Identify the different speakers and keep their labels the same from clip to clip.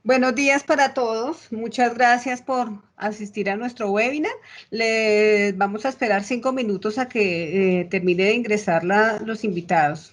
Speaker 1: Buenos días para todos. Muchas gracias por asistir a nuestro webinar. Les vamos a esperar 5 minutos a que termine de ingresar los invitados.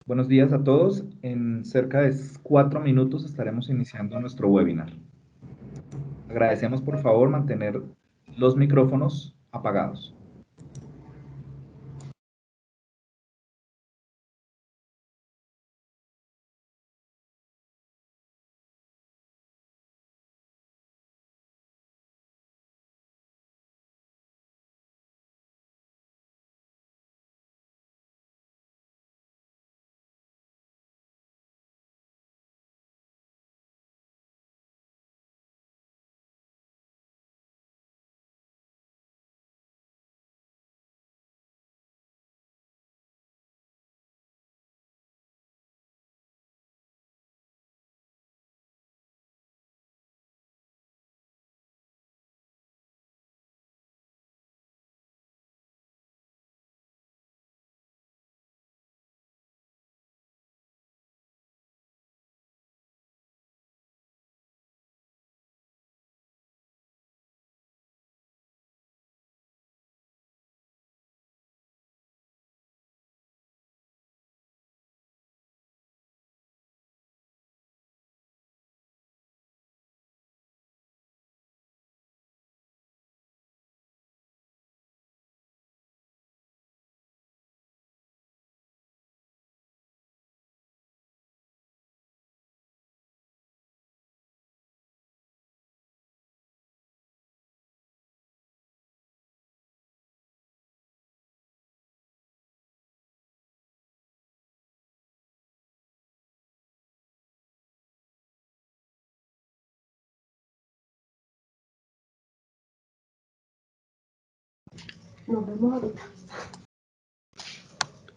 Speaker 2: Buenos días a todos. En cerca de 4 minutos estaremos iniciando nuestro webinar. Agradecemos por favor mantener los micrófonos apagados.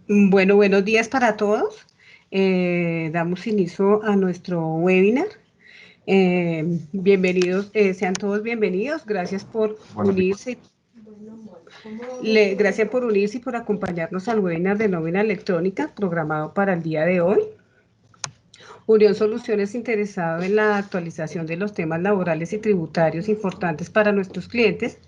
Speaker 1: Bueno, buenos días para todos. Damos inicio a nuestro webinar. Bienvenidos, sean todos bienvenidos. Gracias por unirse. Gracias por unirse y por acompañarnos al webinar de nómina electrónica programado para el día de hoy. Unión Soluciones, interesado en la actualización de los temas laborales y tributarios importantes para nuestros clientes,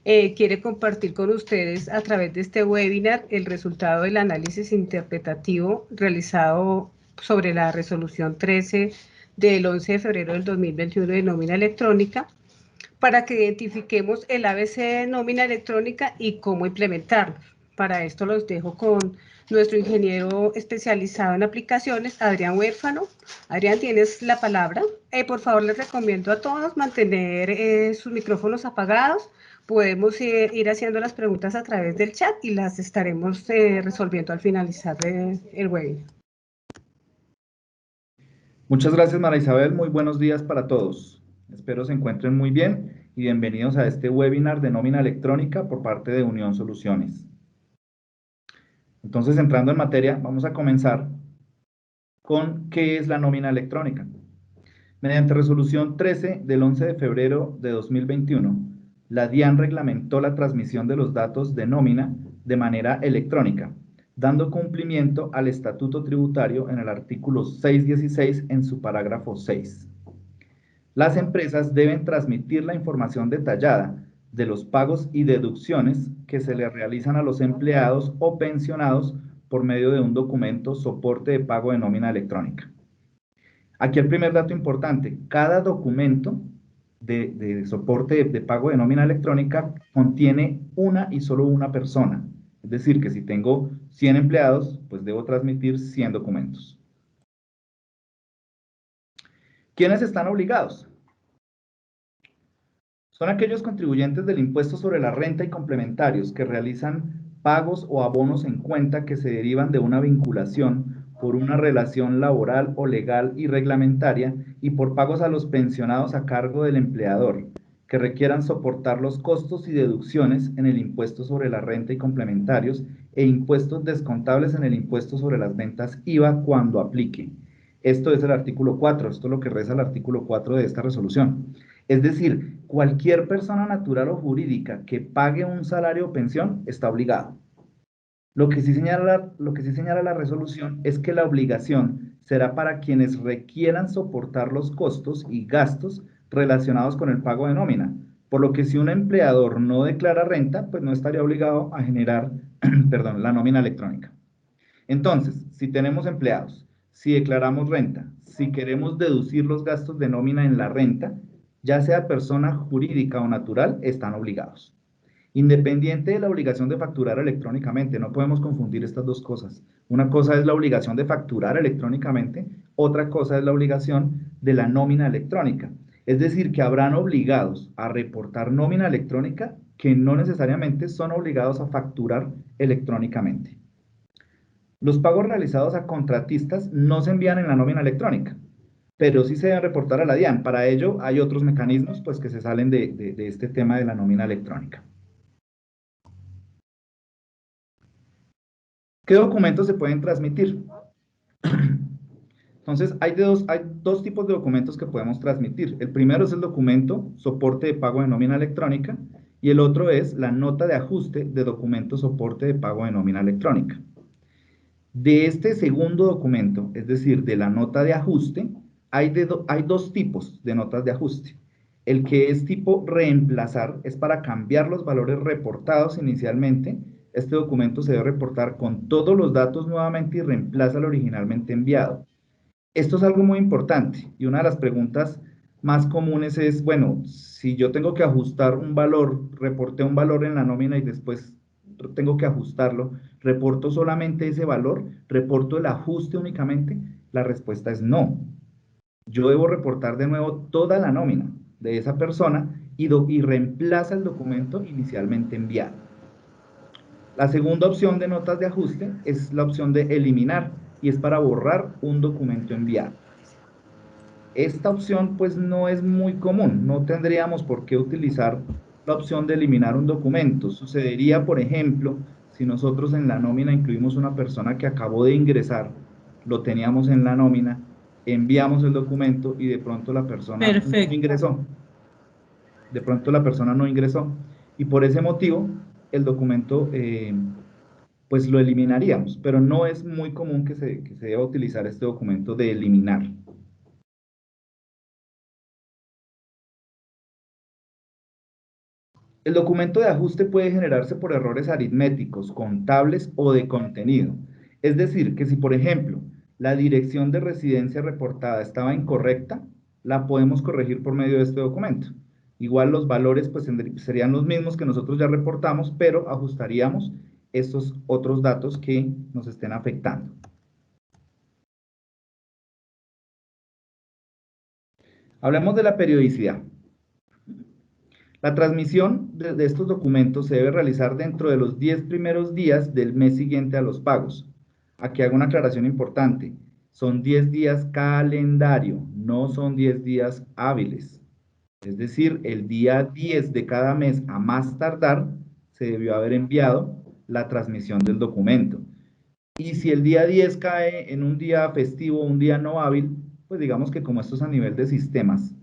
Speaker 1: quiere compartir con ustedes a través de este webinar el resultado del análisis interpretativo realizado sobre la resolución 13 del 11 de febrero del 2021 de nómina electrónica, para que identifiquemos el ABC de nómina electrónica y cómo implementarlo. Para esto los dejo con nuestro ingeniero especializado en aplicaciones, Adrián Huérfano. Adrián, tienes la palabra. Por favor, les recomiendo a todos mantener sus micrófonos apagados. Podemos ir haciendo las preguntas a través del chat y las estaremos resolviendo al finalizar el webinar.
Speaker 2: Muchas gracias, Mara Isabel. Muy buenos días para todos. Espero se encuentren muy bien y bienvenidos a este webinar de nómina electrónica por parte de Unión Soluciones. Entonces, entrando en materia, vamos a comenzar con qué es la nómina electrónica. Mediante resolución 13 del 11 de febrero de 2021, la DIAN reglamentó la transmisión de los datos de nómina de manera electrónica, dando cumplimiento al estatuto tributario en el artículo 616 en su parágrafo 6. Las empresas deben transmitir la información detallada de los pagos y deducciones que se le realizan a los empleados o pensionados por medio de un documento soporte de pago de nómina electrónica. Aquí el primer dato importante: cada documento de soporte de pago de nómina electrónica contiene una y solo una persona. Es decir, que si tengo 100 empleados, pues debo transmitir 100 documentos. ¿Quiénes están obligados? Son aquellos contribuyentes del impuesto sobre la renta y complementarios que realizan pagos o abonos en cuenta que se derivan de una vinculación por una relación laboral o legal y reglamentaria y por pagos a los pensionados a cargo del empleador, que requieran soportar los costos y deducciones en el impuesto sobre la renta y complementarios e impuestos descontables en el impuesto sobre las ventas IVA cuando aplique. Esto es el artículo 4, esto es lo que reza el artículo 4 de esta resolución. Es decir, cualquier persona natural o jurídica que pague un salario o pensión está obligado. Lo que sí señala la resolución es que la obligación será para quienes requieran soportar los costos y gastos relacionados con el pago de nómina, por lo que si un empleador no declara renta, pues no estaría obligado a generar la nómina electrónica. Entonces, si tenemos empleados, si declaramos renta, si queremos deducir los gastos de nómina en la renta, ya sea persona jurídica o natural, están obligados. Independiente de la obligación de facturar electrónicamente, no podemos confundir estas dos cosas. Una cosa es la obligación de facturar electrónicamente, otra cosa es la obligación de la nómina electrónica. Es decir, que habrán obligados a reportar nómina electrónica que no necesariamente son obligados a facturar electrónicamente. Los pagos realizados a contratistas no se envían en la nómina electrónica, pero sí se deben reportar a la DIAN. Para ello hay otros mecanismos pues, que se salen de este tema de la nómina electrónica. ¿Qué documentos se pueden transmitir? Entonces, hay dos tipos de documentos que podemos transmitir. El primero es el documento soporte de pago de nómina electrónica y el otro es la nota de ajuste de documento soporte de pago de nómina electrónica. De este segundo documento, es decir, de la nota de ajuste, hay dos tipos de notas de ajuste. El que es tipo reemplazar es para cambiar los valores reportados inicialmente. Este documento se debe reportar con todos los datos nuevamente y reemplaza el originalmente enviado. Esto es algo muy importante y una de las preguntas más comunes es, bueno, si yo tengo que ajustar un valor, reporté un valor en la nómina y después tengo que ajustarlo, ¿reporto solamente ese valor? ¿Reporto el ajuste únicamente? La respuesta es no. Yo debo reportar de nuevo toda la nómina de esa persona y reemplaza el documento inicialmente enviado. La segunda opción de notas de ajuste es la opción de eliminar y es para borrar un documento enviado. Esta opción pues no es muy común, no tendríamos por qué utilizar la opción de eliminar un documento. Sucedería, por ejemplo, si nosotros en la nómina incluimos una persona que acabó de ingresar lo teníamos en la nómina, enviamos el documento y de pronto la persona no
Speaker 3: Perfecto.
Speaker 2: ingresó. De pronto la persona no ingresó y por ese motivo el documento pues lo eliminaríamos, pero no es muy común que se deba utilizar este documento de eliminar. El documento de ajuste puede generarse por errores aritméticos, contables o de contenido. Es decir, que si por ejemplo la dirección de residencia reportada estaba incorrecta, la podemos corregir por medio de este documento. Igual los valores pues serían los mismos que nosotros ya reportamos, pero ajustaríamos estos otros datos que nos estén afectando. Hablemos de la periodicidad. La transmisión de estos documentos se debe realizar dentro de los 10 primeros días del mes siguiente a los pagos. Aquí hago una aclaración importante. Son 10 días calendario, no son 10 días hábiles. Es decir, el día 10 de cada mes a más tardar se debió haber enviado la transmisión del documento. Y si el día 10 cae en un día festivo o un día no hábil, pues digamos que como esto es a nivel de sistemas,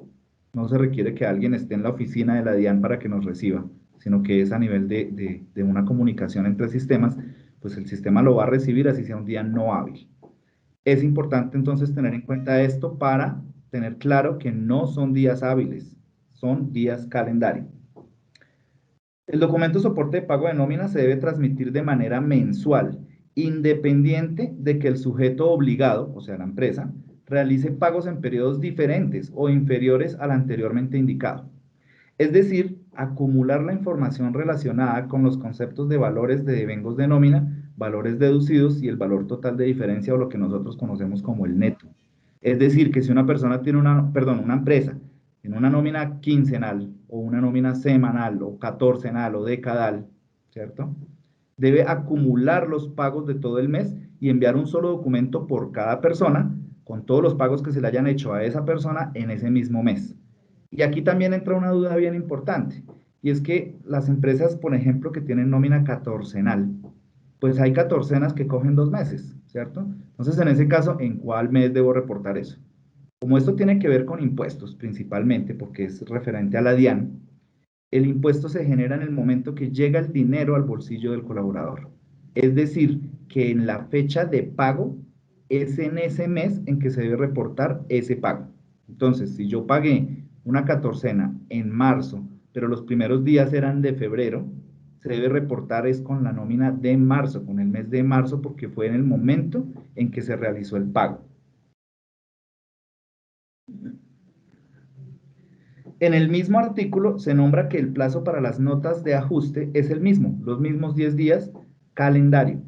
Speaker 2: no se requiere que alguien esté en la oficina de la DIAN para que nos reciba, sino que es a nivel de una comunicación entre sistemas, pues el sistema lo va a recibir así sea un día no hábil. Es importante entonces tener en cuenta esto para tener claro que no son días hábiles, son días calendario. El documento soporte de pago de nómina se debe transmitir de manera mensual, independiente de que el sujeto obligado, o sea, la empresa, realice pagos en periodos diferentes o inferiores al anteriormente indicado. Es decir, acumular la información relacionada con los conceptos de valores de devengos de nómina, valores deducidos y el valor total de diferencia o lo que nosotros conocemos como el neto. Es decir, que si una persona tiene una empresa en una nómina quincenal o una nómina semanal o catorcenal o decadal, ¿cierto? Debe acumular los pagos de todo el mes y enviar un solo documento por cada persona con todos los pagos que se le hayan hecho a esa persona en ese mismo mes. Y aquí también entra una duda bien importante, y es que las empresas, por ejemplo, que tienen nómina catorcenal, pues hay catorcenas que cogen 2 meses, ¿cierto? Entonces, en ese caso, ¿en cuál mes debo reportar eso? Como esto tiene que ver con impuestos principalmente, porque es referente a la DIAN, el impuesto se genera en el momento que llega el dinero al bolsillo del colaborador. Es decir, que en la fecha de pago es en ese mes en que se debe reportar ese pago. Entonces, si yo pagué una catorcena en marzo, pero los primeros días eran de febrero, se debe reportar es con la nómina de marzo, con el mes de marzo, porque fue en el momento en que se realizó el pago. En el mismo artículo se nombra que el plazo para las notas de ajuste es el mismo, los mismos 10 días calendario.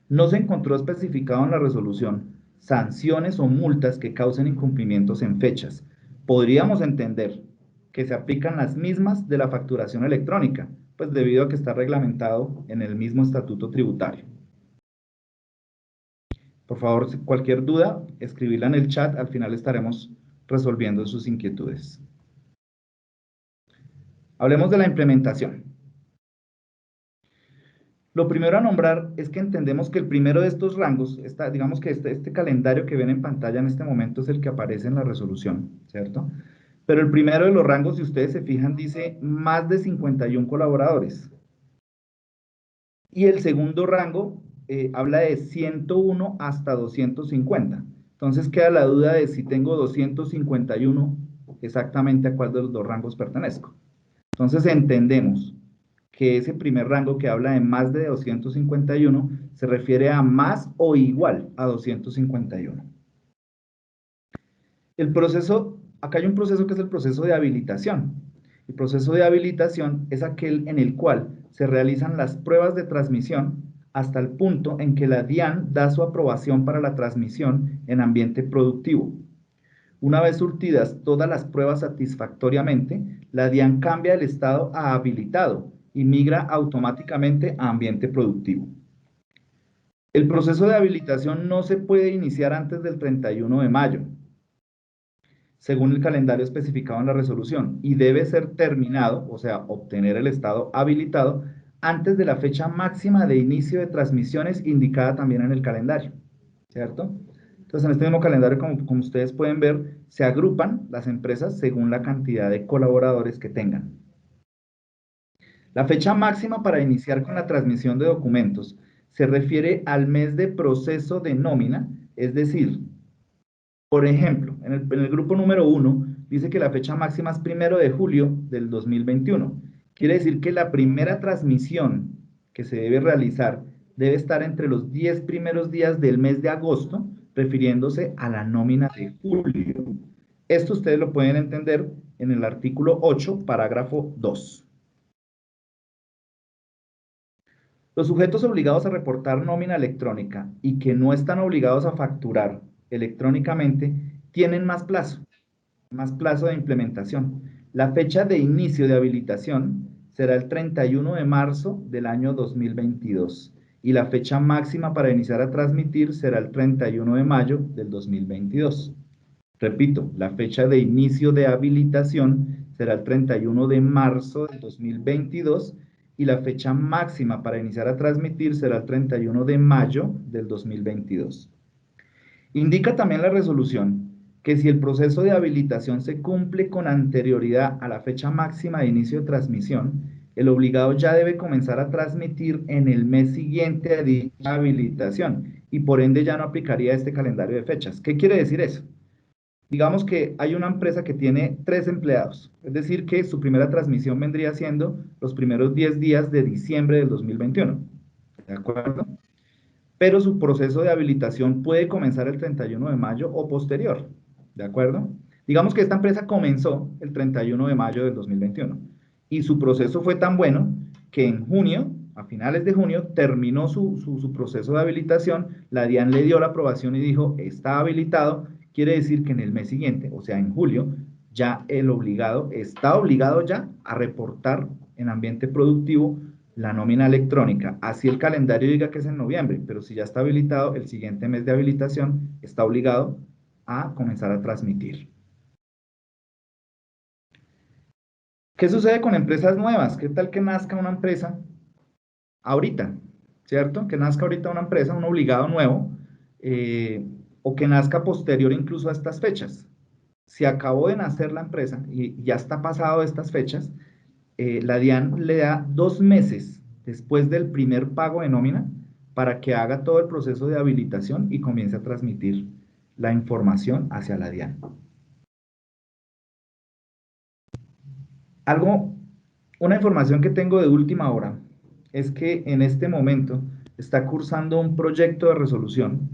Speaker 2: No se encontró especificado en la resolución sanciones o multas que causen incumplimientos en fechas. Podríamos entender que se aplican las mismas de la facturación electrónica, pues debido a que está reglamentado en el mismo estatuto tributario. Por favor, cualquier duda, escribirla en el chat, al final estaremos resolviendo sus inquietudes. Hablemos de la implementación. Lo primero a nombrar es que entendemos que el primero de estos rangos, digamos que este calendario que ven en pantalla en este momento es el que aparece en la resolución, ¿cierto? Pero el primero de los rangos, si ustedes se fijan, dice más de 51 colaboradores. Y el segundo rango habla de 101 hasta 250. Entonces queda la duda de si tengo 251, exactamente a cuál de los dos rangos pertenezco. Entonces entendemos que ese primer rango que habla de más de 251 se refiere a más o igual a 251. El proceso, acá hay un proceso que es el proceso de habilitación. El proceso de habilitación es aquel en el cual se realizan las pruebas de transmisión hasta el punto en que la DIAN da su aprobación para la transmisión en ambiente productivo. Una vez surtidas todas las pruebas satisfactoriamente, la DIAN cambia el estado a habilitado y migra automáticamente a ambiente productivo. El proceso de habilitación no se puede iniciar antes del 31 de mayo, según el calendario especificado en la resolución, y debe ser terminado, o sea, obtener el estado habilitado, antes de la fecha máxima de inicio de transmisiones indicada también en el calendario. ¿cierto? Entonces, en este mismo calendario, como ustedes pueden ver, se agrupan las empresas según la cantidad de colaboradores que tengan. La fecha máxima para iniciar con la transmisión de documentos se refiere al mes de proceso de nómina, es decir, por ejemplo, en el grupo número 1 dice que la fecha máxima es 1 de julio del 2021. Quiere decir que la primera transmisión que se debe realizar debe estar entre los 10 primeros días del mes de agosto, refiriéndose a la nómina de julio. Esto ustedes lo pueden entender en el artículo 8, parágrafo 2. Los sujetos obligados a reportar nómina electrónica y que no están obligados a facturar electrónicamente tienen más plazo de implementación. La fecha de inicio de habilitación será el 31 de marzo del año 2022 y la fecha máxima para iniciar a transmitir será el 31 de mayo del 2022. Repito, la fecha de inicio de habilitación será el 31 de marzo del 2022 y la fecha máxima para iniciar a transmitir será el 31 de mayo del 2022. Indica también la resolución que si el proceso de habilitación se cumple con anterioridad a la fecha máxima de inicio de transmisión, el obligado ya debe comenzar a transmitir en el mes siguiente a dicha habilitación y por ende ya no aplicaría este calendario de fechas. ¿Qué quiere decir eso? Digamos que hay una empresa que tiene 3 empleados, es decir, que su primera transmisión vendría siendo los primeros 10 días de diciembre del 2021. ¿De acuerdo? Pero su proceso de habilitación puede comenzar el 31 de mayo o posterior. ¿De acuerdo? Digamos que esta empresa comenzó el 31 de mayo del 2021 y su proceso fue tan bueno que en junio, a finales de junio, terminó su proceso de habilitación, la DIAN le dio la aprobación y dijo, está habilitado, quiere decir que en el mes siguiente, o sea, en julio, ya el obligado está obligado ya a reportar en ambiente productivo la nómina electrónica. Así el calendario diga que es en noviembre, pero si ya está habilitado, el siguiente mes de habilitación está obligado a comenzar a transmitir. ¿Qué sucede con empresas nuevas? ¿Qué tal que nazca una empresa ahorita? ¿Cierto? Que nazca ahorita una empresa, un obligado nuevo, o que nazca posterior incluso a estas fechas. Si acabó de nacer la empresa y ya está pasado estas fechas, la DIAN le da 2 meses después del primer pago de nómina para que haga todo el proceso de habilitación y comience a transmitir la información hacia la DIAN. Una información que tengo de última hora es que en este momento está cursando un proyecto de resolución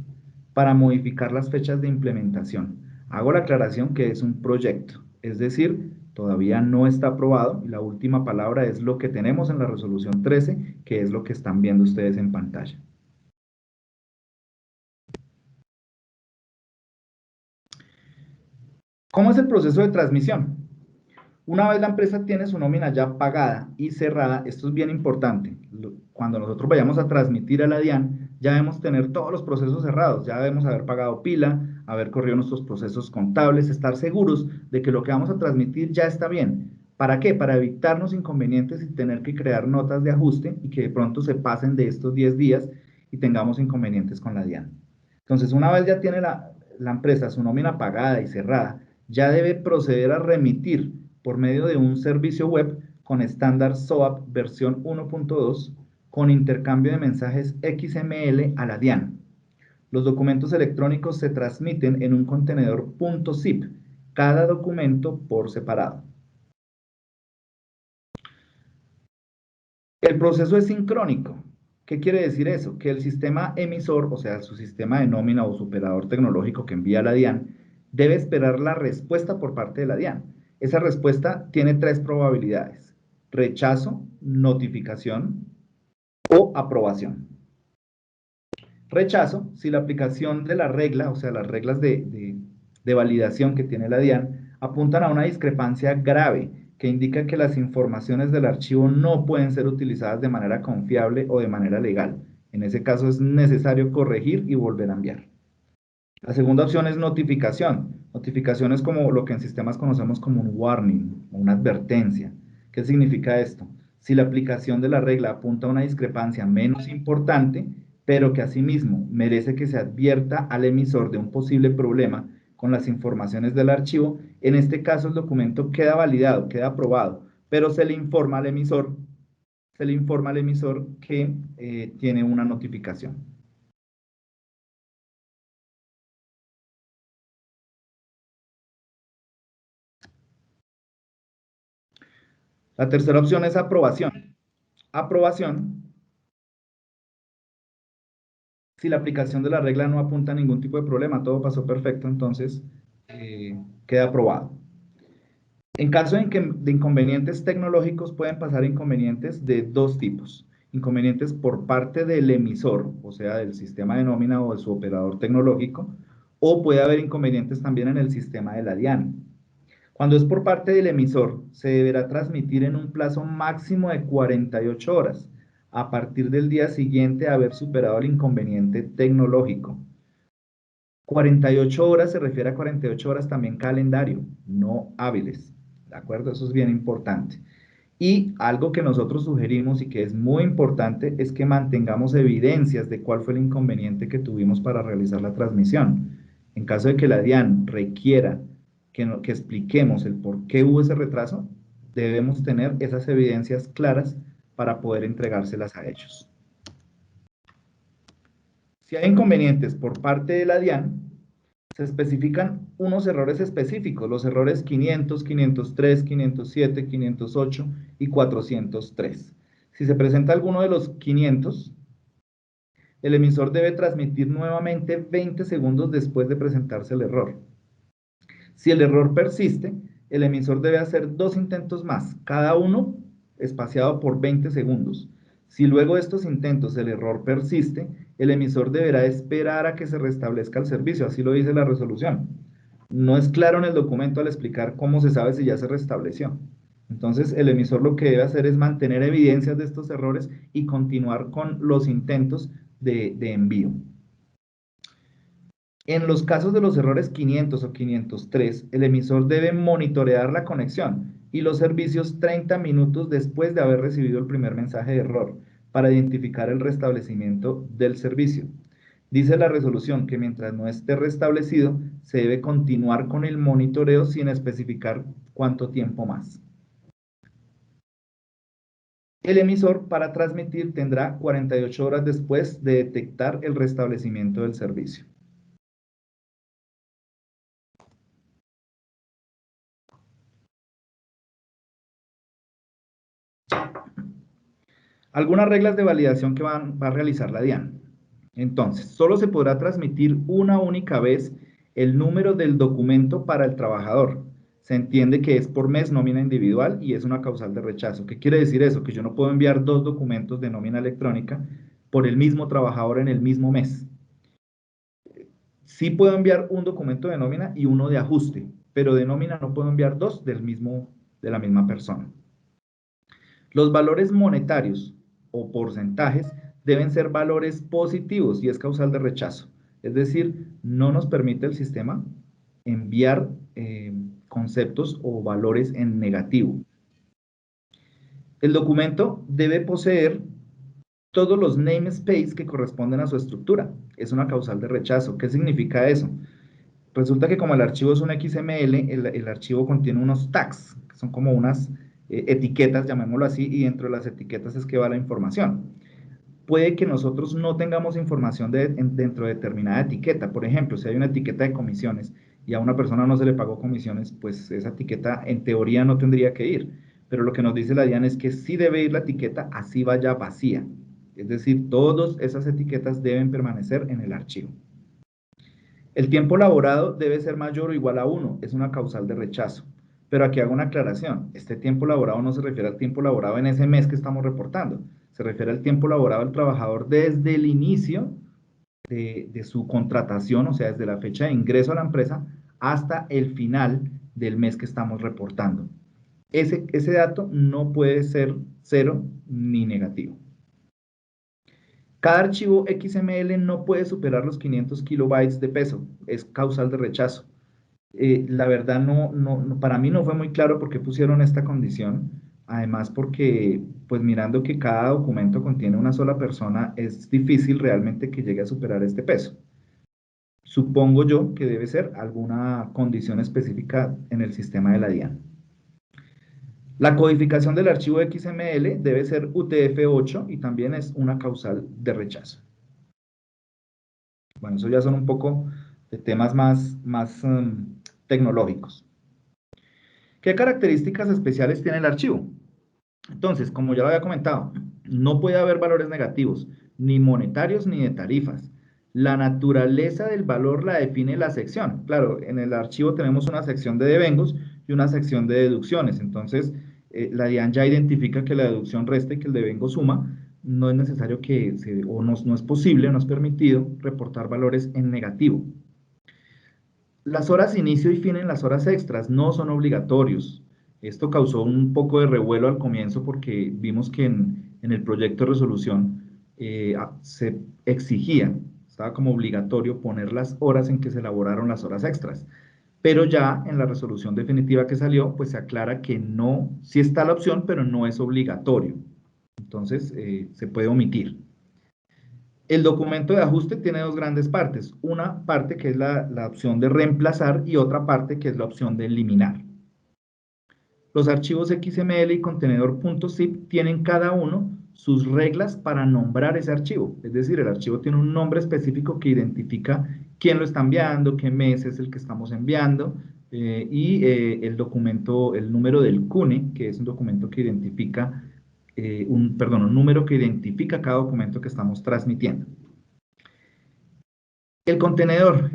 Speaker 2: para modificar las fechas de implementación. Hago la aclaración que es un proyecto, es decir, todavía no está aprobado y la última palabra es lo que tenemos en la resolución 13, que es lo que están viendo ustedes en pantalla. ¿Cómo es el proceso de transmisión? Una vez la empresa tiene su nómina ya pagada y cerrada, esto es bien importante, cuando nosotros vayamos a transmitir a la DIAN, ya debemos tener todos los procesos cerrados, ya debemos haber pagado pila, haber corrido nuestros procesos contables, estar seguros de que lo que vamos a transmitir ya está bien. ¿Para qué? Para evitarnos inconvenientes y tener que crear notas de ajuste y que de pronto se pasen de estos 10 días y tengamos inconvenientes con la DIAN. Entonces, una vez ya tiene la empresa su nómina pagada y cerrada, ya debe proceder a remitir por medio de un servicio web con estándar SOAP versión 1.2 con intercambio de mensajes XML a la DIAN. Los documentos electrónicos se transmiten en un contenedor .zip, cada documento por separado. El proceso es sincrónico. ¿Qué quiere decir eso? Que el sistema emisor, o sea, su sistema de nómina o su operador tecnológico que envía a la DIAN, debe esperar la respuesta por parte de la DIAN. Esa respuesta tiene 3 probabilidades: rechazo, notificación o aprobación. Rechazo, si la aplicación de la regla, o sea, las reglas de validación que tiene la DIAN, apuntan a una discrepancia grave que indica que las informaciones del archivo no pueden ser utilizadas de manera confiable o de manera legal. En ese caso es necesario corregir y volver a enviar. La segunda opción es notificación. Notificación es como lo que en sistemas conocemos como un warning o una advertencia. ¿Qué significa esto? Si la aplicación de la regla apunta a una discrepancia menos importante, pero que asimismo merece que se advierta al emisor de un posible problema con las informaciones del archivo, en este caso el documento queda validado, queda aprobado, pero se le informa al emisor que tiene una notificación. La tercera opción es aprobación. Aprobación, si la aplicación de la regla no apunta a ningún tipo de problema, todo pasó perfecto, entonces queda aprobado. En caso de inconvenientes tecnológicos, pueden pasar inconvenientes de dos tipos. Inconvenientes por parte del emisor, o sea, del sistema de nómina o de su operador tecnológico, o puede haber inconvenientes también en el sistema de la DIAN. Cuando es por parte del emisor, se deberá transmitir en un plazo máximo de 48 horas, a partir del día siguiente de haber superado el inconveniente tecnológico. 48 horas se refiere a 48 horas también calendario, no hábiles. ¿De acuerdo? Eso es bien importante. Y algo que nosotros sugerimos y que es muy importante es que mantengamos evidencias de cuál fue el inconveniente que tuvimos para realizar la transmisión. En caso de que la DIAN requiera que expliquemos el por qué hubo ese retraso, debemos tener esas evidencias claras para poder entregárselas a ellos. Si hay inconvenientes por parte de la DIAN, se especifican unos errores específicos, los errores 500, 503, 507, 508 y 403. Si se presenta alguno de los 500, el emisor debe transmitir nuevamente 20 segundos después de presentarse el error. Si el error persiste, el emisor debe hacer 2 intentos más, cada uno espaciado por 20 segundos. Si luego de estos intentos el error persiste, el emisor deberá esperar a que se restablezca el servicio, así lo dice la resolución. No es claro en el documento al explicar cómo se sabe si ya se restableció. Entonces, el emisor lo que debe hacer es mantener evidencias de estos errores y continuar con los intentos de envío. En los casos de los errores 500 o 503, el emisor debe monitorear la conexión y los servicios 30 minutos después de haber recibido el primer mensaje de error para identificar el restablecimiento del servicio. Dice la resolución que mientras no esté restablecido, se debe continuar con el monitoreo sin especificar cuánto tiempo más. El emisor para transmitir tendrá 48 horas después de detectar el restablecimiento del servicio. Algunas reglas de validación que va a realizar la DIAN. Entonces, solo se podrá transmitir una única vez el número del documento para el trabajador. Se entiende que es por mes nómina individual y es una causal de rechazo. ¿Qué quiere decir eso? Que yo no puedo enviar 2 documentos de nómina electrónica por el mismo trabajador en el mismo mes. Sí puedo enviar un documento de nómina y uno de ajuste, pero de nómina no puedo enviar 2 de la misma persona. Los valores monetarios o porcentajes deben ser valores positivos y es causal de rechazo. Es decir, no nos permite el sistema enviar conceptos o valores en negativo. El documento debe poseer todos los namespace que corresponden a su estructura. Es una causal de rechazo. ¿Qué significa eso? Resulta que como el archivo es un XML, el archivo contiene unos tags, que son como unas etiquetas, llamémoslo así, y dentro de las etiquetas es que va la información. Puede que nosotros no tengamos información dentro de determinada etiqueta. Por ejemplo, si hay una etiqueta de comisiones y a una persona no se le pagó comisiones, pues esa etiqueta en teoría no tendría que ir. Pero lo que nos dice la DIAN es que sí debe ir la etiqueta, así vaya vacía. Es decir, todas esas etiquetas deben permanecer en el archivo. El tiempo laborado debe ser mayor o igual a 1, es una causal de rechazo. Pero aquí hago una aclaración, este tiempo laborado no se refiere al tiempo laborado en ese mes que estamos reportando, se refiere al tiempo laborado del trabajador desde el inicio de su contratación, o sea, desde la fecha de ingreso a la empresa hasta el final del mes que estamos reportando. Ese dato no puede ser 0 ni negativo. Cada archivo XML no puede superar los 500 kilobytes de peso, es causal de rechazo. La verdad, para mí no fue muy claro por qué pusieron esta condición. además porque, pues mirando que cada documento contiene una sola persona, es difícil realmente que llegue a superar este peso. Supongo yo que debe ser alguna condición específica en el sistema de la DIAN. La codificación del archivo XML debe ser UTF-8 y también es una causal de rechazo. Bueno, eso ya son un poco de temas más tecnológicos. ¿Qué características especiales tiene el archivo? Entonces, como ya lo había comentado, no puede haber valores negativos, ni monetarios ni de tarifas. La naturaleza del valor la define la sección. Claro, en el archivo tenemos una sección de devengos y una sección de deducciones. Entonces, la DIAN ya identifica que la deducción resta y que el devengo suma. No es necesario o no es posible, no es permitido reportar valores en negativo. Las horas inicio y fin en las horas extras no son obligatorios. Esto causó un poco de revuelo al comienzo porque vimos que en el proyecto de resolución se exigía, estaba como obligatorio poner las horas en que se elaboraron las horas extras. Pero ya en la resolución definitiva que salió, pues se aclara que no, sí está la opción, pero no es obligatorio. Entonces, se puede omitir. El documento de ajuste tiene dos grandes partes. Una parte que es la opción de reemplazar y otra parte que es la opción de eliminar. Los archivos XML y contenedor .zip tienen cada uno sus reglas para nombrar ese archivo. Es decir, el archivo tiene un nombre específico que identifica quién lo está enviando, qué mes es el que estamos enviando, el documento, el número del CUNE, que es un documento que identifica, un número que identifica cada documento que estamos transmitiendo. El contenedor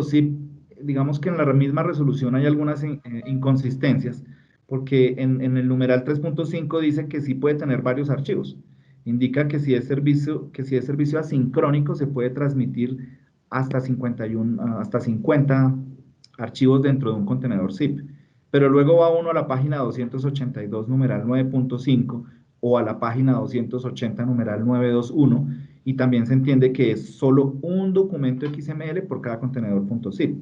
Speaker 2: .zip, digamos que en la misma resolución hay algunas inconsistencias, porque en el numeral 3.5 dice que sí puede tener varios archivos. Indica que si es servicio asincrónico se puede transmitir hasta 50 archivos dentro de un contenedor zip. Pero luego va uno a la página 282, numeral 9.5, o a la página 280, numeral 921, y también se entiende que es solo un documento XML por cada contenedor .zip.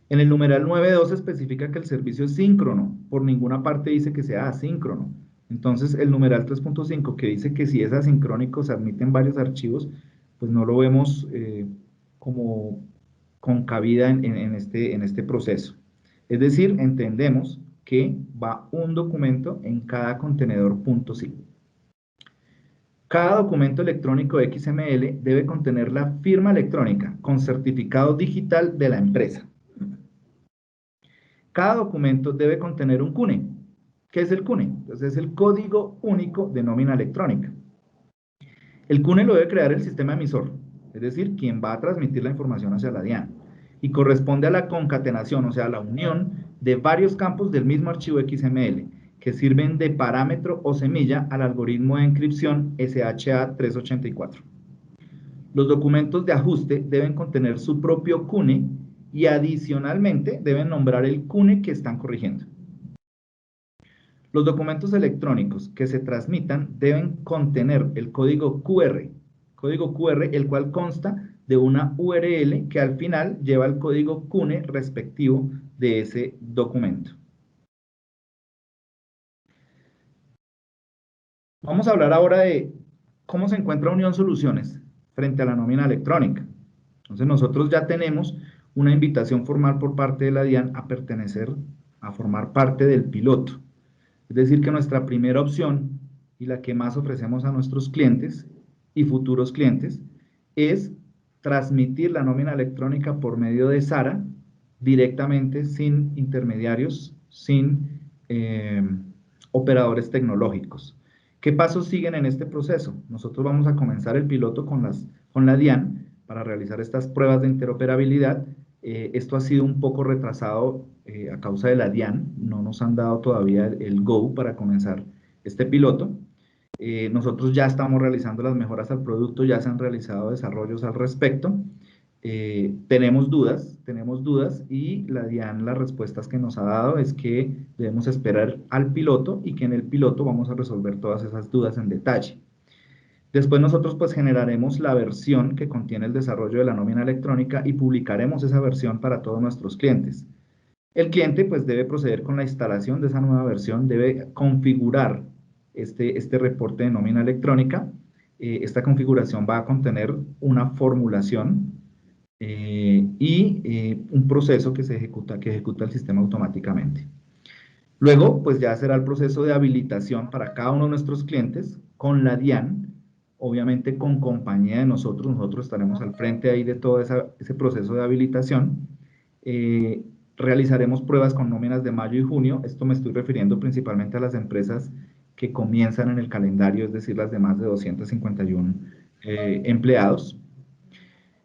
Speaker 2: En el numeral 9.2 especifica que el servicio es síncrono, por ninguna parte dice que sea asíncrono. Entonces, el numeral 3.5 que dice que si es asincrónico se admiten varios archivos, pues no lo vemos como con cabida en este proceso. Es decir, entendemos que va un documento en cada contenedor .zip. Cada documento electrónico XML debe contener la firma electrónica con certificado digital de la empresa. Cada documento debe contener un CUNE. ¿Qué es el CUNE? Entonces es el Código Único de Nómina Electrónica. El CUNE lo debe crear el sistema emisor, es decir, quien va a transmitir la información hacia la DIAN, y corresponde a la concatenación, o sea, la unión de varios campos del mismo archivo XML, que sirven de parámetro o semilla al algoritmo de encripción SHA-384. Los documentos de ajuste deben contener su propio CUNE y adicionalmente deben nombrar el CUNE que están corrigiendo. Los documentos electrónicos que se transmitan deben contener el código QR, el cual consta de una URL que al final lleva el código CUNE respectivo de ese documento. Vamos a hablar ahora de cómo se encuentra Unión Soluciones frente a la nómina electrónica. Entonces nosotros ya tenemos una invitación formal por parte de la DIAN a formar parte del piloto. Es decir, que nuestra primera opción y la que más ofrecemos a nuestros clientes y futuros clientes es transmitir la nómina electrónica por medio de SARA directamente, sin intermediarios, sin operadores tecnológicos. ¿Qué pasos siguen en este proceso? Nosotros vamos a comenzar el piloto con la DIAN para realizar estas pruebas de interoperabilidad. Esto ha sido un poco retrasado a causa de la DIAN, no nos han dado todavía el go para comenzar este piloto. Nosotros ya estamos realizando las mejoras al producto, ya se han realizado desarrollos al respecto. Tenemos dudas y la DIAN, las respuestas que nos ha dado es que debemos esperar al piloto y que en el piloto vamos a resolver todas esas dudas en detalle. Después nosotros pues generaremos la versión que contiene el desarrollo de la nómina electrónica y publicaremos esa versión para todos nuestros clientes. El cliente pues debe proceder con la instalación de esa nueva versión, debe configurar este reporte de nómina electrónica. Esta configuración va a contener una formulación y un proceso que ejecuta el sistema automáticamente. Luego, pues ya será el proceso de habilitación para cada uno de nuestros clientes con la DIAN, obviamente con compañía de nosotros. Nosotros estaremos al frente ahí de todo ese proceso de habilitación. Realizaremos pruebas con nóminas de mayo y junio. Esto me estoy refiriendo principalmente a las empresas que comienzan en el calendario, es decir, las de más de 251 empleados.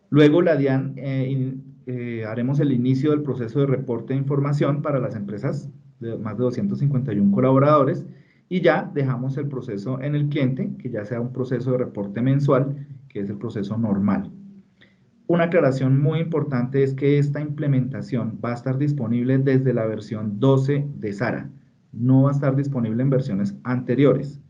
Speaker 2: Luego, la DIAN, haremos el inicio del proceso de reporte de información para las empresas de más de 251 colaboradores y ya dejamos el proceso en el cliente, que ya sea un proceso de reporte mensual, que es el proceso normal. Una aclaración muy importante es que esta implementación va a estar disponible desde la versión 12 de SARA, no va a estar disponible en versiones anteriores.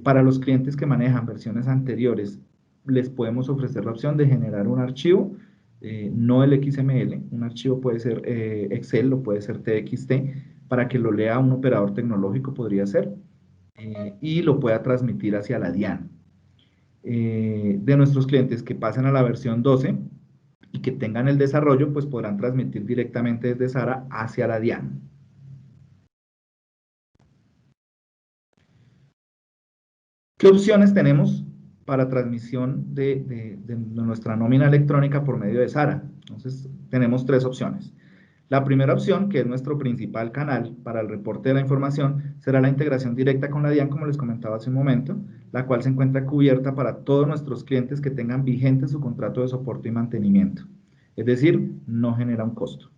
Speaker 2: Para los clientes que manejan versiones anteriores, les podemos ofrecer la opción de generar un archivo, no el XML, un archivo puede ser Excel o puede ser TXT, para que lo lea un operador tecnológico, podría ser, y lo pueda transmitir hacia la DIAN. De nuestros clientes que pasen a la versión 12 y que tengan el desarrollo, pues podrán transmitir directamente desde SARA hacia la DIAN. ¿Qué opciones tenemos para transmisión de nuestra nómina electrónica por medio de SARA? Entonces, tenemos tres opciones. La primera opción, que es nuestro principal canal para el reporte de la información, será la integración directa con la DIAN, como les comentaba hace un momento, la cual se encuentra cubierta para todos nuestros clientes que tengan vigente su contrato de soporte y mantenimiento. Es decir, no genera un costo.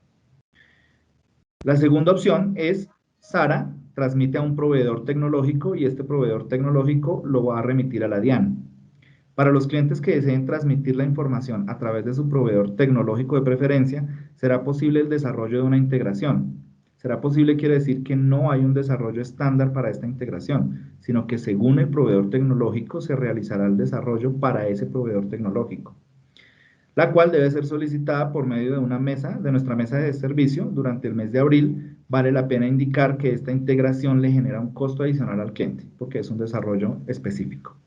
Speaker 2: La segunda opción es SARA transmite a un proveedor tecnológico y este proveedor tecnológico lo va a remitir a la DIAN. Para los clientes que deseen transmitir la información a través de su proveedor tecnológico de preferencia, será posible el desarrollo de una integración. Será posible quiere decir que no hay un desarrollo estándar para esta integración, sino que según el proveedor tecnológico se realizará el desarrollo para ese proveedor tecnológico, la cual debe ser solicitada por medio de una mesa, de nuestra mesa de servicio, durante el mes de abril. Vale la pena indicar que esta integración le genera un costo adicional al cliente, porque es un desarrollo específico.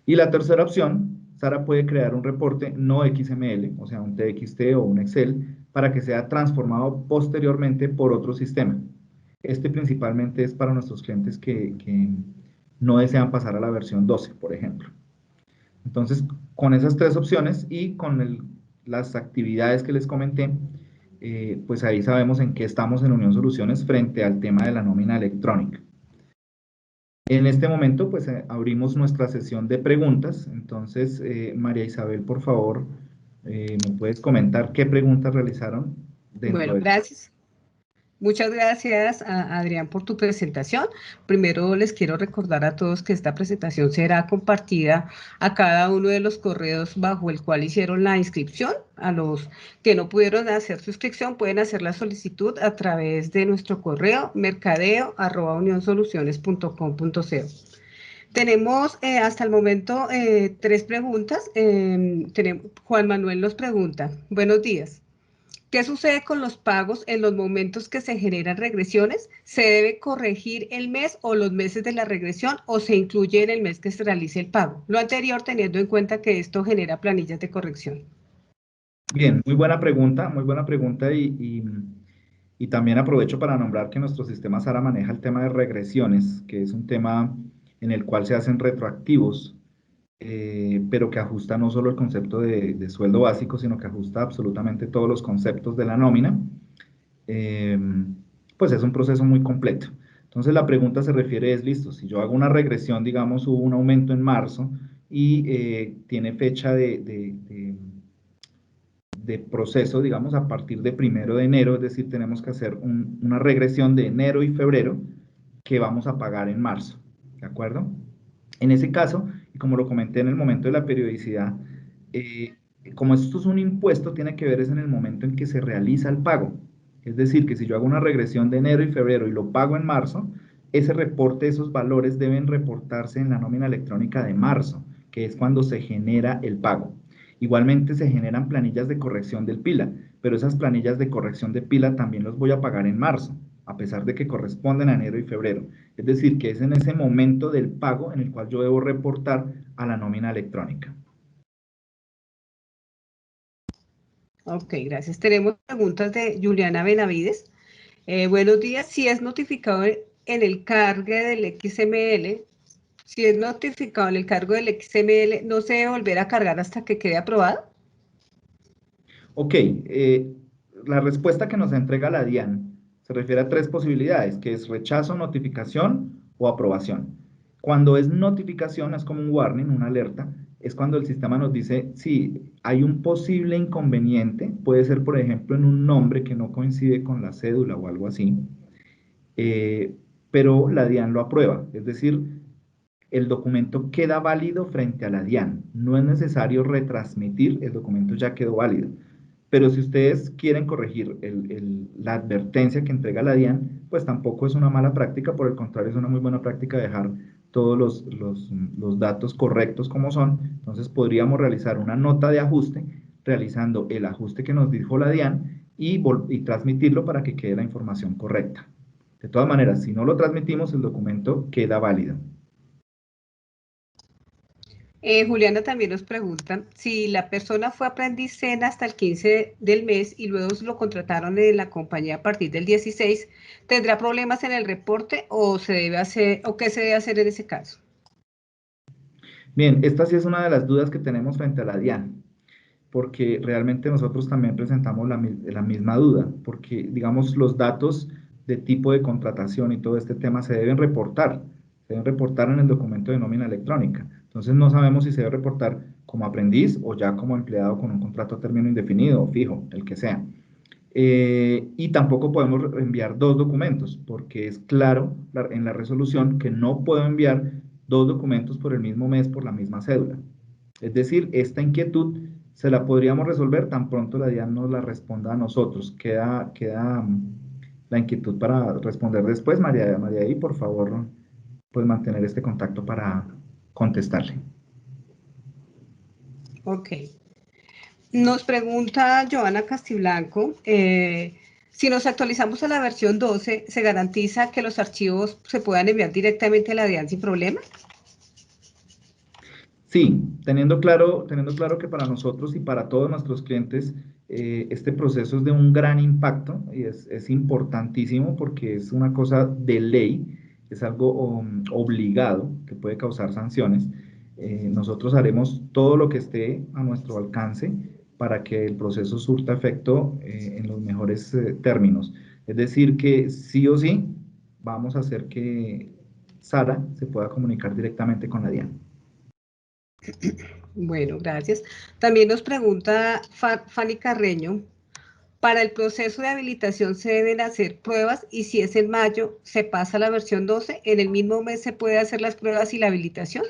Speaker 2: Y la tercera opción, SARA puede crear un reporte no XML, o sea, un TXT o un Excel, para que sea transformado posteriormente por otro sistema. Este principalmente es para nuestros clientes que no desean pasar a la versión 12, por ejemplo. Entonces, con esas tres opciones y con las actividades que les comenté, pues ahí sabemos en qué estamos en Unión Soluciones frente al tema de la nómina electrónica. En este momento, pues abrimos nuestra sesión de preguntas. Entonces, María Isabel, por favor, ¿me puedes comentar qué preguntas realizaron dentro
Speaker 1: Bueno,
Speaker 2: de...
Speaker 1: gracias. Muchas gracias, Adrián, por tu presentación. Primero les quiero recordar a todos que esta presentación será compartida a cada uno de los correos bajo el cual hicieron la inscripción. A los que no pudieron hacer su inscripción pueden hacer la solicitud a través de nuestro correo mercadeo@unionsoluciones.com.co. Tenemos hasta el momento tres preguntas. Juan Manuel nos pregunta, buenos días. ¿Qué sucede con los pagos en los momentos que se generan regresiones? ¿Se debe corregir el mes o los meses de la regresión o se incluye en el mes que se realice el pago? Lo anterior teniendo en cuenta que esto genera planillas de corrección.
Speaker 2: Bien, muy buena pregunta y también aprovecho para nombrar que nuestro sistema SARA maneja el tema de regresiones, que es un tema en el cual se hacen retroactivos, pero que ajusta no solo el concepto de sueldo básico, sino que ajusta absolutamente todos los conceptos de la nómina. Eh, pues es un proceso muy completo. Entonces la pregunta se refiere es, listo, si yo hago una regresión, digamos, hubo un aumento en marzo y tiene fecha de proceso, digamos, a partir de 1 de enero, es decir, tenemos que hacer una regresión de enero y febrero que vamos a pagar en marzo, ¿de acuerdo? En ese caso, y como lo comenté en el momento de la periodicidad, como esto es un impuesto, tiene que ver es en el momento en que se realiza el pago. Es decir, que si yo hago una regresión de enero y febrero y lo pago en marzo, ese reporte, esos valores deben reportarse en la nómina electrónica de marzo, que es cuando se genera el pago. Igualmente se generan planillas de corrección del PILA, pero esas planillas de corrección de pila también los voy a pagar en marzo, a pesar de que corresponden a enero y febrero. Es decir, que es en ese momento del pago en el cual yo debo reportar a la nómina electrónica.
Speaker 1: Ok, gracias. Tenemos preguntas de Juliana Benavides. Buenos días. Si es notificado en el cargue del XML, si es notificado en el cargo del XML, ¿no se debe volver a cargar hasta que quede aprobado?
Speaker 2: Ok, la respuesta que nos entrega la DIAN se refiere a tres posibilidades, que es rechazo, notificación o aprobación. Cuando es notificación, es como un warning, una alerta, es cuando el sistema nos dice si hay un posible inconveniente, puede ser, por ejemplo, en un nombre que no coincide con la cédula o algo así, pero la DIAN lo aprueba, es decir, el documento queda válido frente a la DIAN. No es necesario retransmitir, el documento ya quedó válido. Pero si ustedes quieren corregir la advertencia que entrega la DIAN, pues tampoco es una mala práctica, por el contrario, es una muy buena práctica dejar todos los datos correctos como son. Entonces podríamos realizar una nota de ajuste, realizando el ajuste que nos dijo la DIAN y transmitirlo para que quede la información correcta. De todas maneras, si no lo transmitimos, el documento queda válido.
Speaker 1: Juliana también nos pregunta, si la persona fue aprendiz SENA hasta el 15 del mes y luego lo contrataron en la compañía a partir del 16, ¿tendrá problemas en el reporte o se debe hacer, o qué se debe hacer en ese caso?
Speaker 2: Bien, esta sí es una de las dudas que tenemos frente a la DIAN, porque realmente nosotros también presentamos la misma duda, porque digamos los datos de tipo de contratación y todo este tema se deben reportar en el documento de nómina electrónica. Entonces no sabemos si se debe reportar como aprendiz o ya como empleado con un contrato a término indefinido o fijo, el que sea. Y tampoco podemos enviar dos documentos, porque es claro en la resolución que no puedo enviar dos documentos por el mismo mes por la misma cédula. Es decir, esta inquietud se la podríamos resolver tan pronto la DIAN nos la responda a nosotros. Queda la inquietud para responder después. María, y por favor, pues mantener este contacto para contestarle.
Speaker 1: Ok. Nos pregunta Joana Castiblanco, si nos actualizamos a la versión 12, ¿se garantiza que los archivos se puedan enviar directamente a la DIAN sin problema?
Speaker 2: Sí, teniendo claro que para nosotros y para todos nuestros clientes este proceso es de un gran impacto y es importantísimo porque es una cosa de ley, es algo obligado que puede causar sanciones. Nosotros haremos todo lo que esté a nuestro alcance para que el proceso surta efecto en los mejores términos. Es decir, que sí o sí vamos a hacer que Sara se pueda comunicar directamente con la DIAN.
Speaker 1: Bueno, gracias. También nos pregunta Fanny Carreño, para el proceso de habilitación se deben hacer pruebas y si es en mayo, se pasa a la versión 12, ¿en el mismo mes se puede hacer las pruebas y la habilitación?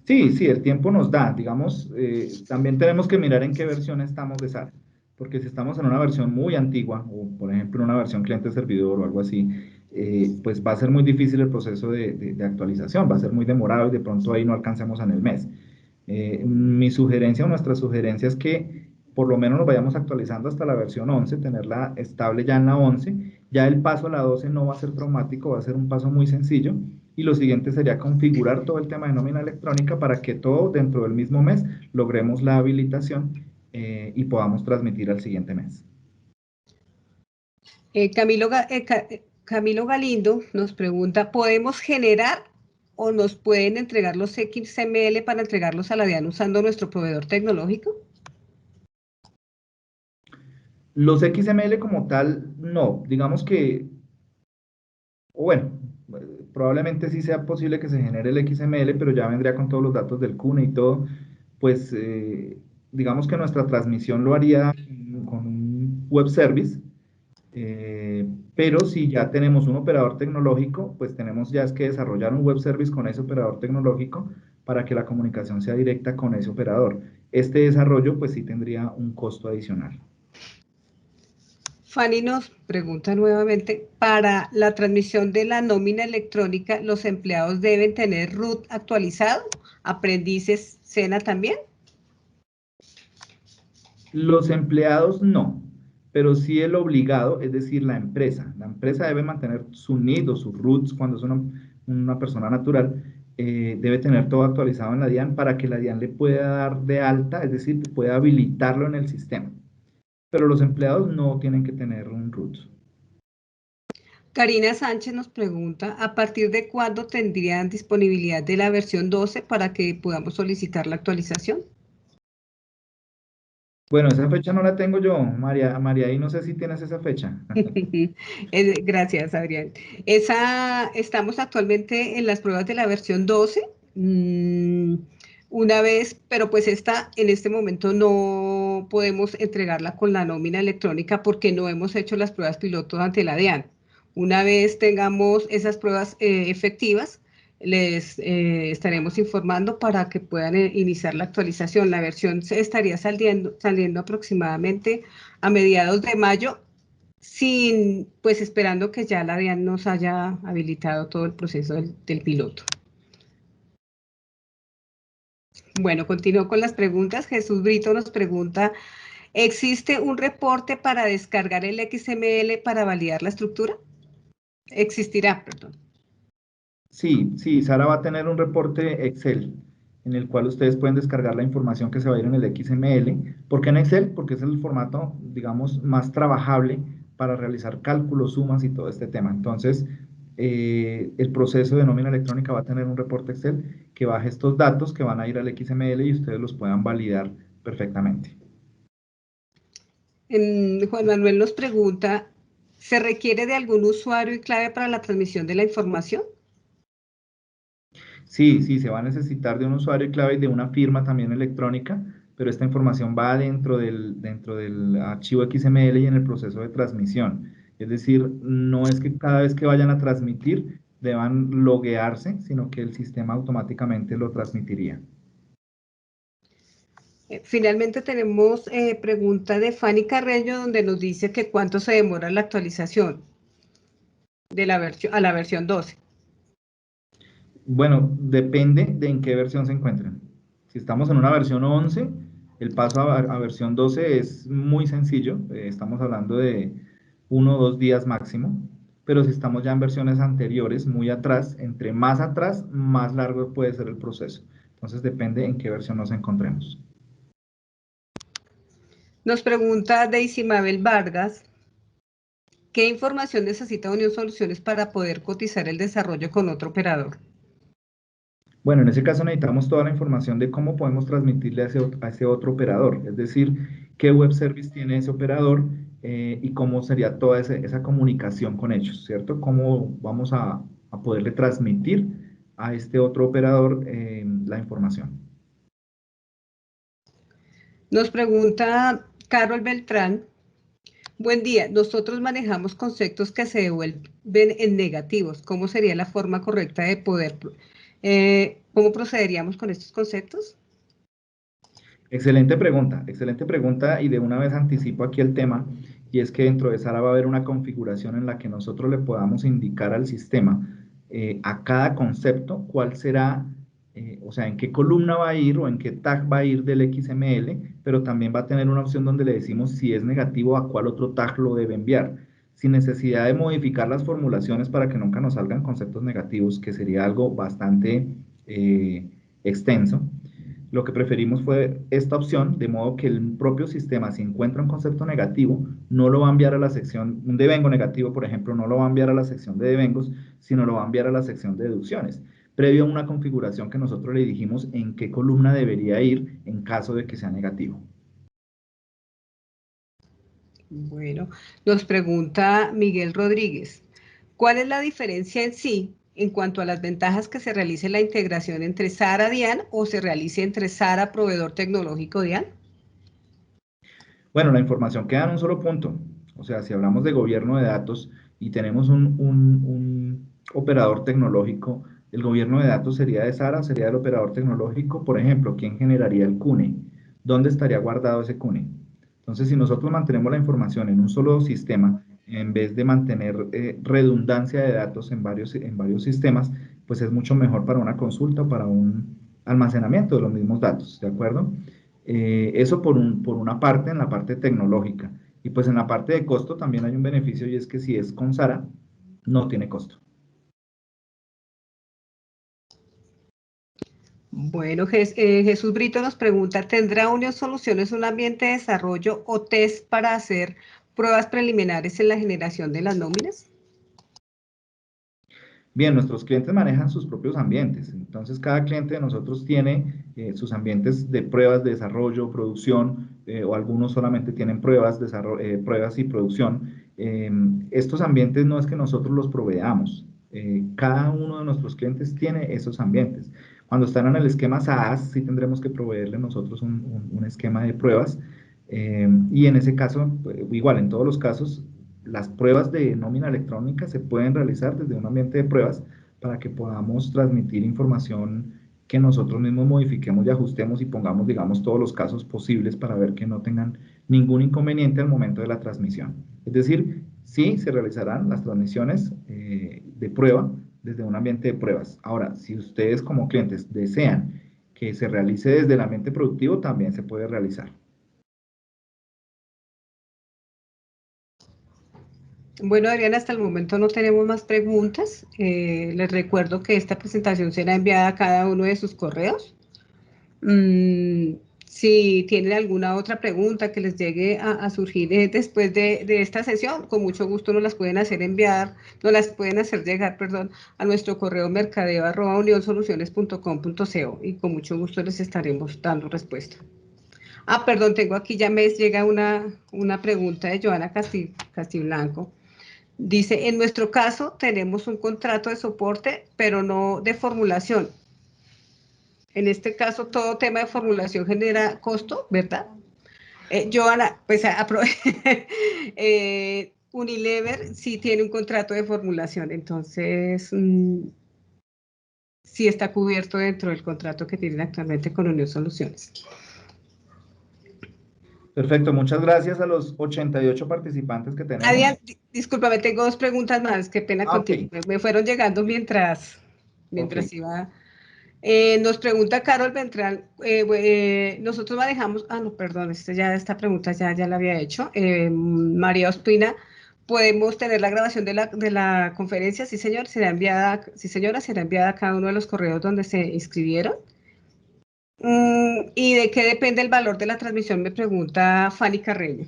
Speaker 2: Sí, sí, el tiempo nos da, digamos, también tenemos que mirar en qué versión estamos de SAP, porque si estamos en una versión muy antigua, o por ejemplo en una versión cliente-servidor o algo así, pues va a ser muy difícil el proceso de actualización, va a ser muy demorado y de pronto ahí no alcancemos en el mes. Mi sugerencia o nuestra sugerencia es que por lo menos nos vayamos actualizando hasta la versión 11, tenerla estable ya en la 11, ya el paso a la 12 no va a ser traumático, va a ser un paso muy sencillo, y lo siguiente sería configurar todo el tema de nómina electrónica para que todo dentro del mismo mes logremos la habilitación y podamos transmitir al siguiente mes.
Speaker 1: Camilo Galindo nos pregunta, ¿podemos generar o nos pueden entregar los XML para entregarlos a la DIAN usando nuestro proveedor tecnológico?
Speaker 2: Los XML como tal, no. Digamos que, o bueno, probablemente sí sea posible que se genere el XML, pero ya vendría con todos los datos del CUNE y todo. Pues digamos que nuestra transmisión lo haría con un web service, pero si ya tenemos un operador tecnológico, pues tenemos ya es que desarrollar un web service con ese operador tecnológico para que la comunicación sea directa con ese operador. Este desarrollo pues sí tendría un costo adicional.
Speaker 1: Fanny nos pregunta nuevamente, para la transmisión de la nómina electrónica, ¿los empleados deben tener root actualizado? ¿Aprendices SENA también?
Speaker 2: Los empleados no, pero sí el obligado, es decir, la empresa. La empresa debe mantener su NID o sus roots cuando es una persona natural, debe tener todo actualizado en la DIAN para que la DIAN le pueda dar de alta, es decir, pueda habilitarlo en el sistema. Pero los empleados no tienen que tener un root.
Speaker 1: Karina Sánchez nos pregunta, ¿a partir de cuándo tendrían disponibilidad de la versión 12 para que podamos solicitar la actualización?
Speaker 2: Bueno, esa fecha no la tengo yo, María, y no sé si tienes esa fecha.
Speaker 1: Gracias, Adrián. Estamos actualmente en las pruebas de la versión 12. Una vez, pero pues en este momento no podemos entregarla con la nómina electrónica porque no hemos hecho las pruebas pilotos ante la DIAN. Una vez tengamos esas pruebas efectivas, les estaremos informando para que puedan iniciar la actualización. La versión se estaría saliendo aproximadamente a mediados de mayo, pues esperando que ya la DIAN nos haya habilitado todo el proceso del piloto. Bueno, continúo con las preguntas. Jesús Brito nos pregunta, ¿existe un reporte para descargar el XML para validar la estructura? Existirá, perdón.
Speaker 2: Sí, Sara va a tener un reporte Excel en el cual ustedes pueden descargar la información que se va a ir en el XML. ¿Por qué en Excel? Porque es el formato, digamos, más trabajable para realizar cálculos, sumas y todo este tema. Entonces, el proceso de nómina electrónica va a tener un reporte Excel que baje estos datos que van a ir al XML y ustedes los puedan validar perfectamente.
Speaker 1: Juan Manuel nos pregunta, ¿se requiere de algún usuario y clave para la transmisión de la información?
Speaker 2: Sí, se va a necesitar de un usuario y clave y de una firma también electrónica, pero esta información va dentro del archivo XML y en el proceso de transmisión. Es decir, no es que cada vez que vayan a transmitir deban loguearse, sino que el sistema automáticamente lo transmitiría.
Speaker 1: Finalmente tenemos pregunta de Fanny Carreño donde nos dice que cuánto se demora la actualización de a la versión 12.
Speaker 2: Bueno, depende de en qué versión se encuentren. Si estamos en una versión 11, el paso a versión 12 es muy sencillo. Estamos hablando de 1 o 2 días máximo. Pero si estamos ya en versiones anteriores, muy atrás, entre más atrás, más largo puede ser el proceso. Entonces depende en qué versión nos encontremos.
Speaker 1: Nos pregunta Daisy Mabel Vargas, ¿qué información necesita Unión Soluciones para poder cotizar el desarrollo con otro operador?
Speaker 2: Bueno, en ese caso necesitamos toda la información de cómo podemos transmitirle a ese otro operador, es decir, qué web service tiene ese operador y cómo sería toda esa comunicación con ellos, ¿cierto? Cómo vamos a poderle transmitir a este otro operador la información.
Speaker 1: Nos pregunta Carol Beltrán, buen día, nosotros manejamos conceptos que se devuelven en negativos. ¿Cómo sería la forma correcta de cómo procederíamos con estos conceptos?
Speaker 2: Excelente pregunta y de una vez anticipo aquí el tema y es que dentro de Sara va a haber una configuración en la que nosotros le podamos indicar al sistema a cada concepto cuál será, o sea, en qué columna va a ir o en qué tag va a ir del XML, pero también va a tener una opción donde le decimos si es negativo a cuál otro tag lo debe enviar, sin necesidad de modificar las formulaciones para que nunca nos salgan conceptos negativos, que sería algo bastante extenso. Lo que preferimos fue esta opción, de modo que el propio sistema, si encuentra un concepto negativo, no lo va a enviar a la sección, un devengo negativo, por ejemplo, no lo va a enviar a la sección de devengos, sino lo va a enviar a la sección de deducciones, previo a una configuración que nosotros le dijimos en qué columna debería ir en caso de que sea negativo.
Speaker 1: Bueno, nos pregunta Miguel Rodríguez, ¿cuál es la diferencia en sí en cuanto a las ventajas que se realice la integración entre SARA DIAN o se realice entre SARA proveedor tecnológico DIAN?
Speaker 2: Bueno, la información queda en un solo punto. O sea, si hablamos de gobierno de datos y tenemos un operador tecnológico, el gobierno de datos sería de SARA, sería del operador tecnológico. Por ejemplo, ¿quién generaría el CUNE? ¿Dónde estaría guardado ese CUNE? Entonces, si nosotros mantenemos la información en un solo sistema, en vez de mantener redundancia de datos en varios sistemas, pues es mucho mejor para una consulta, para un almacenamiento de los mismos datos, ¿de acuerdo? Eso por una parte, en la parte tecnológica. Y pues en la parte de costo también hay un beneficio y es que si es con Sara, no tiene costo.
Speaker 1: Bueno, Jesús Brito nos pregunta, ¿tendrá Unión Soluciones un ambiente de desarrollo o test para hacer pruebas preliminares en la generación de las nóminas?
Speaker 2: Bien, nuestros clientes manejan sus propios ambientes, entonces cada cliente de nosotros tiene sus ambientes de pruebas de desarrollo, producción, o algunos solamente tienen pruebas, pruebas y producción. Estos ambientes no es que nosotros los proveamos, cada uno de nuestros clientes tiene esos ambientes. Cuando están en el esquema SaaS, sí tendremos que proveerle nosotros un esquema de pruebas, y en ese caso, pues, igual en todos los casos, las pruebas de nómina electrónica se pueden realizar desde un ambiente de pruebas para que podamos transmitir información que nosotros mismos modifiquemos y ajustemos y pongamos, digamos, todos los casos posibles para ver que no tengan ningún inconveniente al momento de la transmisión. Es decir, sí se realizarán las transmisiones de prueba desde un ambiente de pruebas. Ahora, si ustedes como clientes desean que se realice desde el ambiente productivo, también se puede realizar.
Speaker 1: Bueno, Adriana, hasta el momento no tenemos más preguntas. Les recuerdo que esta presentación será enviada a cada uno de sus correos. Si tienen alguna otra pregunta que les llegue a surgir después de esta sesión, con mucho gusto nos las pueden hacer llegar, perdón, a nuestro correo mercadeo@unionsoluciones.com.co y con mucho gusto les estaremos dando respuesta. Perdón, tengo aquí, ya me llega una pregunta de Joana Castiblanco. Dice, en nuestro caso tenemos un contrato de soporte, pero no de formulación. En este caso, todo tema de formulación genera costo, ¿verdad? Joana, pues Unilever sí tiene un contrato de formulación, entonces sí está cubierto dentro del contrato que tienen actualmente con Unión Soluciones.
Speaker 2: Perfecto, muchas gracias a los 88 participantes que tenemos.
Speaker 1: Adrián, discúlpame, tengo dos preguntas más, qué pena
Speaker 2: Ok,
Speaker 1: contigo. Me fueron llegando mientras
Speaker 2: ok.
Speaker 1: iba. Nos pregunta Carol Ventral, nosotros manejamos, no, perdón, esta pregunta ya la había hecho. María Ospina, ¿podemos tener la grabación de la conferencia? Sí, señor, sí, señora, será enviada a cada uno de los correos donde se inscribieron. ¿Y de qué depende el valor de la transmisión? Me pregunta Fanny Carreño.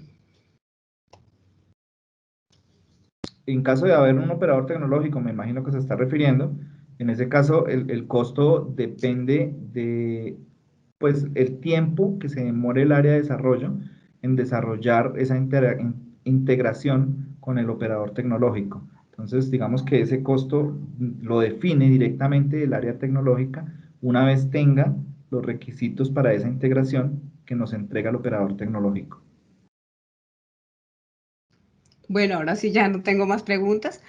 Speaker 2: En caso de haber un operador tecnológico, me imagino que se está refiriendo, en ese caso el costo depende de, pues, el tiempo que se demore el área de desarrollo en desarrollar esa integración con el operador tecnológico. Entonces, digamos que ese costo lo define directamente el área tecnológica una vez tenga los requisitos para esa integración que nos entrega el operador tecnológico.
Speaker 1: Bueno, ahora sí ya no tengo más preguntas.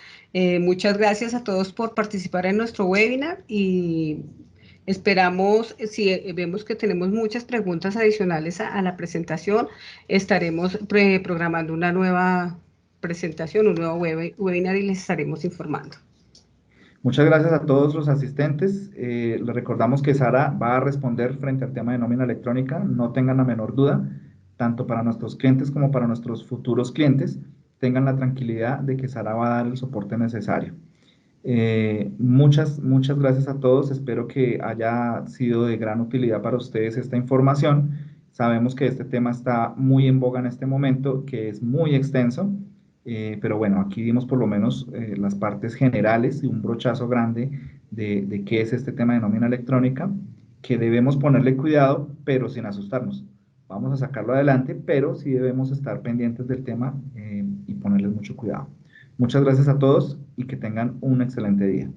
Speaker 1: Muchas gracias a todos por participar en nuestro webinar y esperamos, si vemos que tenemos muchas preguntas adicionales a la presentación, estaremos programando una nueva presentación, un nuevo webinar y les estaremos informando.
Speaker 2: Muchas gracias a todos los asistentes. Les recordamos que Sara va a responder frente al tema de nómina electrónica. No tengan la menor duda, tanto para nuestros clientes como para nuestros futuros clientes. Tengan la tranquilidad de que Sara va a dar el soporte necesario. Muchas gracias a todos. Espero que haya sido de gran utilidad para ustedes esta información. Sabemos que este tema está muy en boga en este momento, que es muy extenso. Pero bueno, aquí dimos por lo menos las partes generales y un brochazo grande de qué es este tema de nómina electrónica, que debemos ponerle cuidado, pero sin asustarnos. Vamos a sacarlo adelante, pero sí debemos estar pendientes del tema y ponerles mucho cuidado. Muchas gracias a todos y que tengan un excelente día.